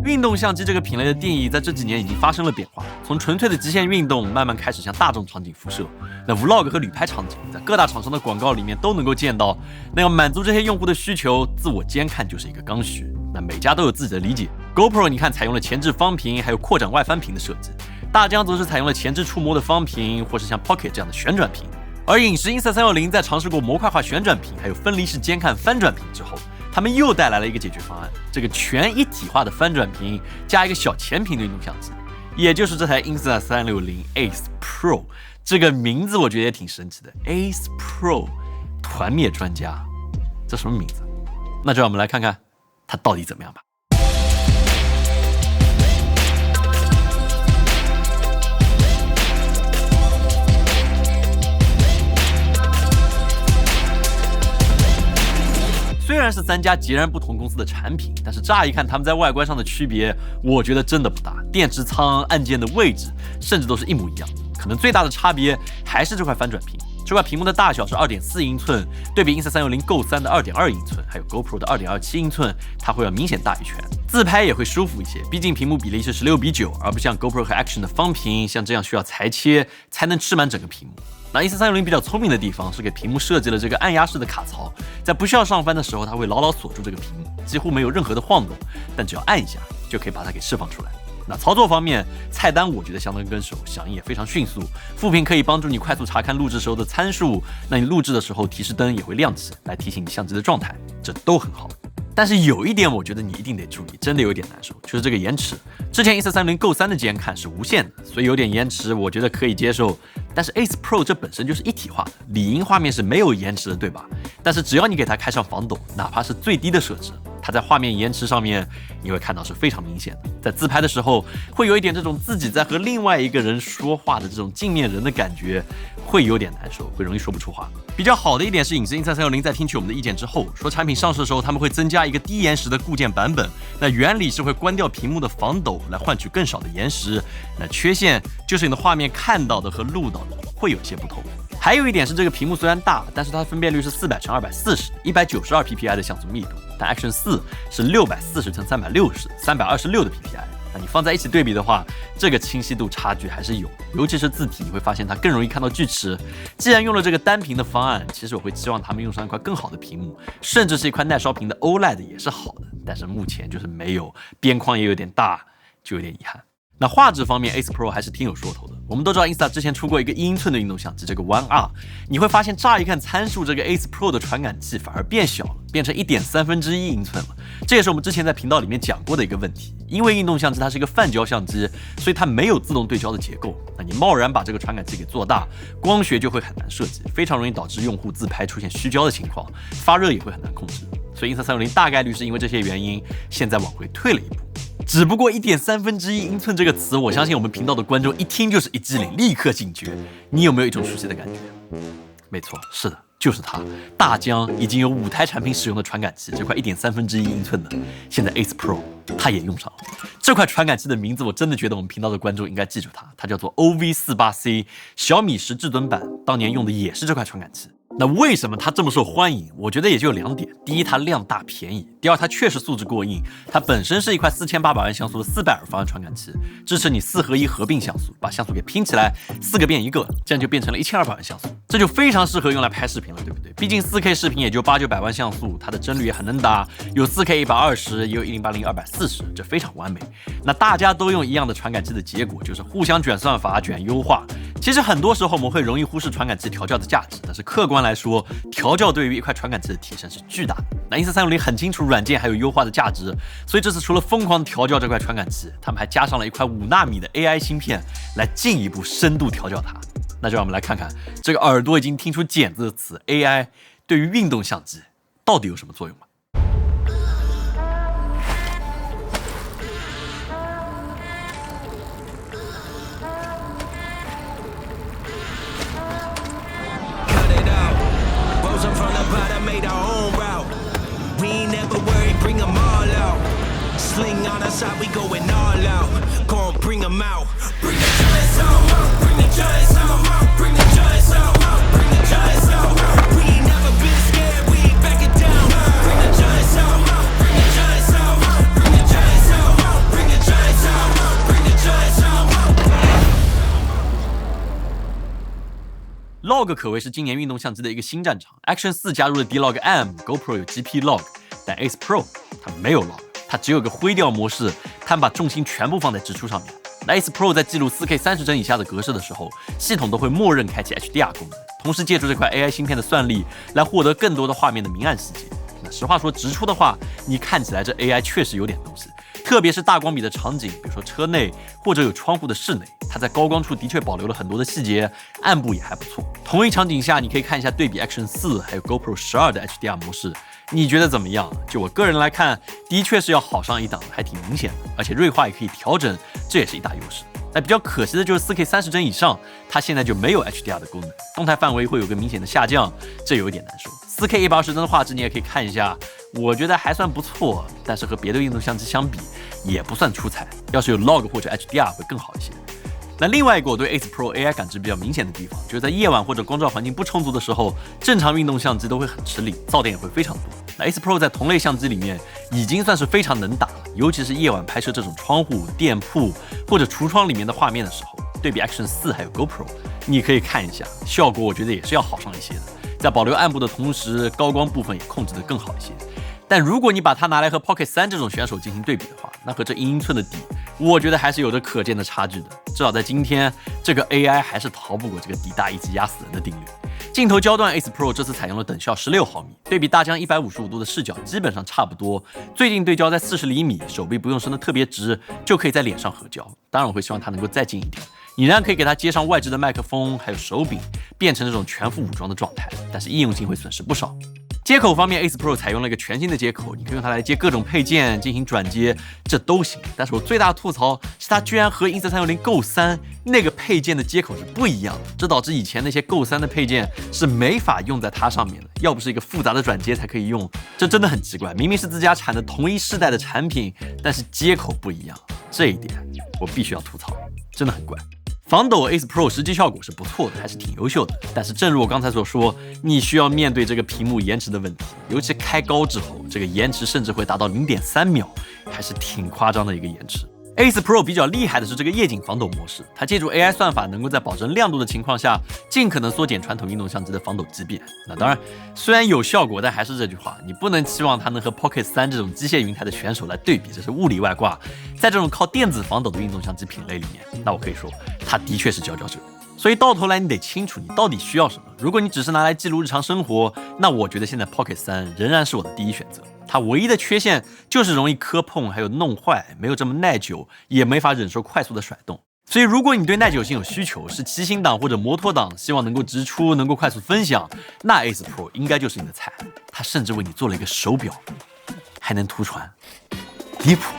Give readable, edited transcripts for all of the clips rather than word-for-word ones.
运动相机这个品类的定义在这几年已经发生了变化，从纯粹的极限运动慢慢开始向大众场景辐射。那 vlog 和旅拍场景在各大厂商的广告里面都能够见到。那要满足这些用户的需求，自我监看就是一个刚需。那每家都有自己的理解。GoPro 你看采用了前置方屏，还有扩展外翻屏的设计。大疆则是采用了前置触摸的方屏，或是像 Pocket 这样的旋转屏。而饮食 Insta360 在尝试过模块化旋转屏，还有分离式监看翻转屏之后，他们又带来了一个解决方案，这个全一体化的翻转屏加一个小前屏的运动相机，也就是这台 Insta360 Ace Pro。这个名字我觉得也挺神奇的 ，Ace Pro 团灭专家，这什么名字？那就让我们来看看它到底怎么样吧。虽然是3家截然不同公司的产品，但是乍一看他们在外观上的区别，我觉得真的不大。电池仓、按键的位置，甚至都是一模一样。可能最大的差别还是这块翻转屏。这块屏幕的大小是 2.4 英寸，对比 Insta360 Go 3的 2.2 英寸，还有 GoPro 的 2.27 英寸，它会要明显大一圈。自拍也会舒服一些，毕竟屏幕比例是16:9，而不像 GoPro 和 Action 的方屏，像这样需要裁切才能吃满整个屏幕。那 Insta360 比较聪明的地方是给屏幕设计了这个按压式的卡槽，在不需要上翻的时候，它会牢牢锁住这个屏幕，几乎没有任何的晃动，但只要按一下就可以把它给释放出来。那操作方面，菜单我觉得相当跟手，响应也非常迅速。副屏可以帮助你快速查看录制时候的参数，那你录制的时候提示灯也会亮起来提醒你相机的状态，这都很好。但是有一点我觉得你一定得注意，真的有点难受，就是这个延迟。之前 Insta360 Go 3的监看是无线的，所以有点延迟我觉得可以接受。但是 Ace Pro 这本身就是一体化的，理应画面是没有延迟的，对吧？但是只要你给它开上防抖，哪怕是最低的设置，它在画面延迟上面你会看到是非常明显的。在自拍的时候会有一点这种自己在和另外一个人说话的这种镜面人的感觉，会有点难受，会容易说不出话。比较好的一点是，影视Insta360在听取我们的意见之后，说产品上市的时候他们会增加一个低延时的固件版本，那原理是会关掉屏幕的防抖来换取更少的延时，那缺陷就是你的画面看到的和录到的会有些不同。还有一点是这个屏幕虽然大，但是它的分辨率是400×240 192 ppi 的像素密度，但 Action 4是640×360 326的 ppi。那你放在一起对比的话，这个清晰度差距还是有，尤其是字体，你会发现它更容易看到锯齿。既然用了这个单屏的方案，其实我会期望他们用上一块更好的屏幕，甚至是一块耐烧屏的 OLED 也是好的，但是目前就是没有，边框也有点大，就有点遗憾。那画质方面 Ace Pro 还是挺有说头的。我们都知道 Insta 之前出过一个1英寸的运动相机，这个 One R， 你会发现乍一看参数，这个 Ace Pro 的传感器反而变小了，变成1.1/3英寸了。这也是我们之前在频道里面讲过的一个问题，因为运动相机它是一个泛焦相机，所以它没有自动对焦的结构。那你贸然把这个传感器给做大，光学就会很难设计，非常容易导致用户自拍出现虚焦的情况，发热也会很难控制。所以 Insta360 大概率是因为这些原因，现在往回退了一步。只不过1.1/3英寸这个词，我相信我们频道的观众一听就是一激灵，立刻警觉。你有没有一种熟悉的感觉？没错，是的，就是它。大疆已经有5台产品使用的传感器，这块1.1/3英寸的，现在 Ace Pro 它也用上了。这块传感器的名字，我真的觉得我们频道的观众应该记住它，它叫做 OV48C， 小米10至尊版当年用的也是这块传感器。那为什么它这么受欢迎？我觉得也就2点：第一，它量大便宜；第二，它确实素质过硬。它本身是一块4800万像素的400方案传感器，支持你4合1合并像素，把像素给拼起来，4个变1个，这样就变成了1200万像素，这就非常适合用来拍视频了，对不对？毕竟4K 视频也就800-900万像素，它的帧率也很能打，有4K 120，也有1080 240，这非常完美。那大家都用一样的传感器的结果，就是互相卷算法、卷优化。其实很多时候我们会容易忽视传感器调教的价值，但是客观来说，调教对于一块传感器的提升是巨大的。那Insta360很清楚软件还有优化的价值，所以这次除了疯狂调教这块传感器，他们还加上了一块5纳米的 AI 芯片，来进一步深度调教它。那就让我们来看看这个耳朵已经听出茧子的词 AI 对于运动相机到底有什么作用吧。Sling on our side, we going all out. Go on, bring them out. Bring the giants out. Bring the giants out. Bring the giants out. Bring the giants out. We ain't never been scared. We ain't backing down. Bring the giants out. Bring the giants out. Bring the giants out. Bring Log 可谓是今年运动相机的一个新战场。Action 4加入了 D-Log M，GoPro 有 GP Log， 但 Ace Pro 它没有 Log， 它只有个灰调模式，它把重心全部放在直出上面。那 Ace Pro 在记录 4K 30帧以下的格式的时候，系统都会默认开启 HDR 功能，同时借助这块 AI 芯片的算力来获得更多的画面的明暗细节。那实话说，直出的话，你看起来这 AI 确实有点东西，特别是大光比的场景，比如说车内或者有窗户的室内，它在高光处的确保留了很多的细节，暗部也还不错。同一场景下，你可以看一下对比 Action 4还有 GoPro 12的 HDR 模式，你觉得怎么样？就我个人来看，的确是要好上一档，还挺明显的，而且锐化也可以调整，这也是一大优势。那比较可惜的就是 4K 30帧以上，它现在就没有 HDR 的功能，动态范围会有个明显的下降，这有一点难受。4K 120帧的画质你也可以看一下，我觉得还算不错，但是和别的运动相机相比，也不算出彩。要是有 Log 或者 HDR 会更好一些。那另外一个我对 Ace Pro AI 感知比较明显的地方，就是在夜晚或者光照环境不充足的时候，正常运动相机都会很吃力，噪点也会非常多。那 Ace Pro 在同类相机里面已经算是非常能打了，尤其是夜晚拍摄这种窗户、店铺或者橱窗里面的画面的时候，对比 Action 4还有 GoPro， 你可以看一下，效果我觉得也是要好上一些的。在保留暗部的同时，高光部分也控制得更好一些。但如果你把它拿来和 Pocket 3这种选手进行对比的话，那和这1英寸的底，我觉得还是有着可见的差距的。至少在今天，这个 AI 还是逃不过这个底大一击压死人的定律。镜头焦段 Ace Pro 这次采用了等效16毫米，对比大疆155度的视角基本上差不多。最近对焦在40厘米，手臂不用伸得特别直，就可以在脸上合焦。当然我会希望它能够再近一点。你仍然可以给它接上外置的麦克风，还有手柄，变成这种全副武装的状态，但是易用性会损失不少。接口方面 Ace Pro 采用了一个全新的接口，你可以用它来接各种配件进行转接，这都行。但是我最大的吐槽是它居然和 Insta360 Go 3那个配件的接口是不一样的，这导致以前那些 Go 3的配件是没法用在它上面的，要不是一个复杂的转接才可以用，这真的很奇怪。明明是自家产的同一世代的产品，但是接口不一样，这一点我必须要吐槽，真的很怪。防抖 Ace Pro 实际效果是不错的，还是挺优秀的。但是正如我刚才所说，你需要面对这个屏幕延迟的问题，尤其开高之后，这个延迟甚至会达到 0.3秒，还是挺夸张的一个延迟。Ace Pro 比较厉害的是这个夜景防抖模式，它借助 AI 算法，能够在保证亮度的情况下，尽可能缩减传统运动相机的防抖畸变。那当然，虽然有效果，但还是这句话，你不能期望它能和 Pocket 3这种机械云台的选手来对比，这是物理外挂。在这种靠电子防抖的运动相机品类里面，那我可以说，它的确是佼佼者。所以到头来你得清楚你到底需要什么。如果你只是拿来记录日常生活，那我觉得现在 Pocket 3仍然是我的第一选择。它唯一的缺陷就是容易磕碰，还有弄坏，没有这么耐久，也没法忍受快速的甩动。所以如果你对耐久性有需求，是骑行党或者摩托党，希望能够直出，能够快速分享，那 Ace Pro 应该就是你的菜。它甚至为你做了一个手表，还能图传，离谱。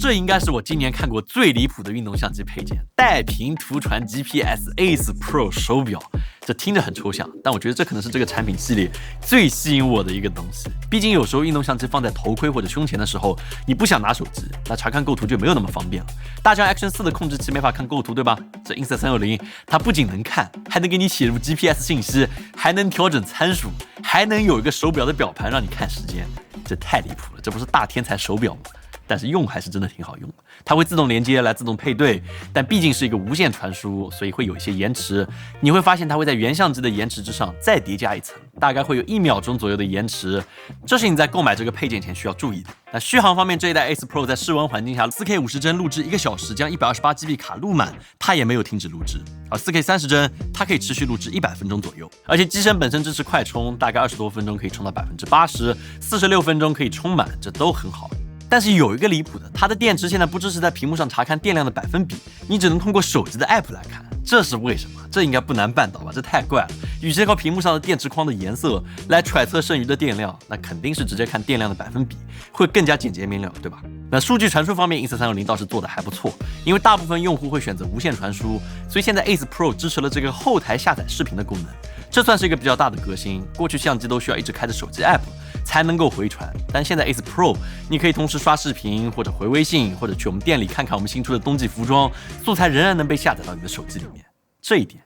这应该是我今年看过最离谱的运动相机配件，带屏图传 GPS Ace Pro 手表。这听着很抽象，但我觉得这可能是这个产品系列最吸引我的一个东西。毕竟有时候运动相机放在头盔或者胸前的时候，你不想拿手机，那查看构图就没有那么方便了。大疆 Action 4的控制器没法看构图，对吧？这 Insta360 它不仅能看，还能给你写入 GPS 信息，还能调整参数，还能有一个手表的表盘让你看时间，这太离谱了，这不是大天才手表吗？但是用还是真的挺好用的，它会自动连接来自动配对，但毕竟是一个无线传输，所以会有一些延迟。你会发现它会在原相机的延迟之上再叠加一层，大概会有1秒钟左右的延迟，这是你在购买这个配件前需要注意的。那续航方面，这一代 Ace Pro 在室温环境下 4K 50帧录制1个小时，将128GB 卡录满，它也没有停止录制。而 4K 30帧，它可以持续录制100分钟左右，而且机身本身支持快充，大概20多分钟可以充到80%，46分钟可以充满，这都很好。但是有一个离谱的，它的电池现在不支持在屏幕上查看电量的百分比，你只能通过手机的 app 来看，这是为什么？这应该不难办到吧？这太怪了。与其靠屏幕上的电池框的颜色来揣测剩余的电量，那肯定是直接看电量的百分比，会更加简洁明了，对吧？那数据传输方面 ，Insta360 倒是做的还不错，因为大部分用户会选择无线传输，所以现在 Ace Pro 支持了这个后台下载视频的功能，这算是一个比较大的革新。过去相机都需要一直开着手机 app 才能够回传，但现在 Ace Pro 你可以同时刷视频，或者回微信，或者去我们店里看看我们新出的冬季服装，素材仍然能被下载到你的手机里面，这一点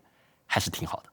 还是挺好的。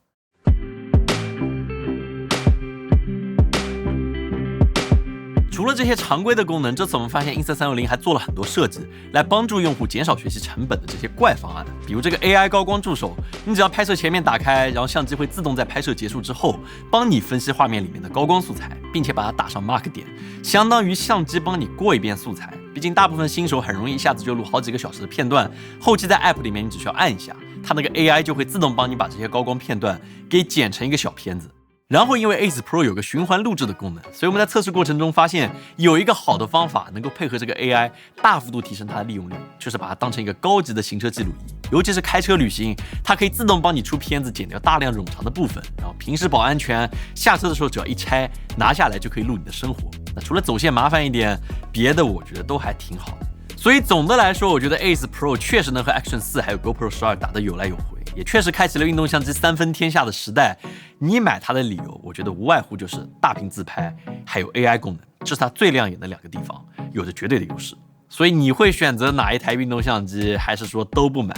除了这些常规的功能，这次我们发现 Insta360还做了很多设计，来帮助用户减少学习成本的这些怪方案。比如这个 AI 高光助手，你只要拍摄前面打开，然后相机会自动在拍摄结束之后，帮你分析画面里面的高光素材，并且把它打上 mark 点，相当于相机帮你过一遍素材。毕竟大部分新手很容易一下子就录好几个小时的片段，后期在 App 里面你只需要按一下，它那个 AI 就会自动帮你把这些高光片段给剪成一个小片子。然后因为 Ace Pro 有个循环录制的功能，所以我们在测试过程中发现有一个好的方法能够配合这个 AI 大幅度提升它的利用率，就是把它当成一个高级的行车记录仪。尤其是开车旅行，它可以自动帮你出片子，剪掉大量冗长的部分，然后平时保安全，下车的时候只要一拆拿下来就可以录你的生活。那除了走线麻烦一点，别的我觉得都还挺好的。所以总的来说，我觉得 Ace Pro 确实能和 Action 4还有 GoPro 12打得有来有回，也确实开启了运动相机三分天下的时代。你买它的理由，我觉得无外乎就是大屏自拍，还有 AI 功能，这是它最亮眼的2个地方，有着绝对的优势。所以你会选择哪一台运动相机，还是说都不买？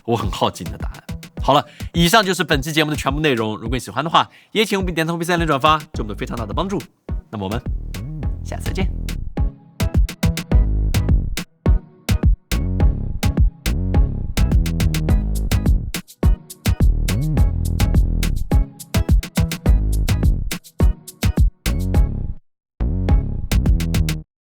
我很好奇你的答案。好了，以上就是本期节目的全部内容。如果你喜欢的话，也请务必点赞、务必3连转发，对我们有非常大的帮助。那么我们下次再见。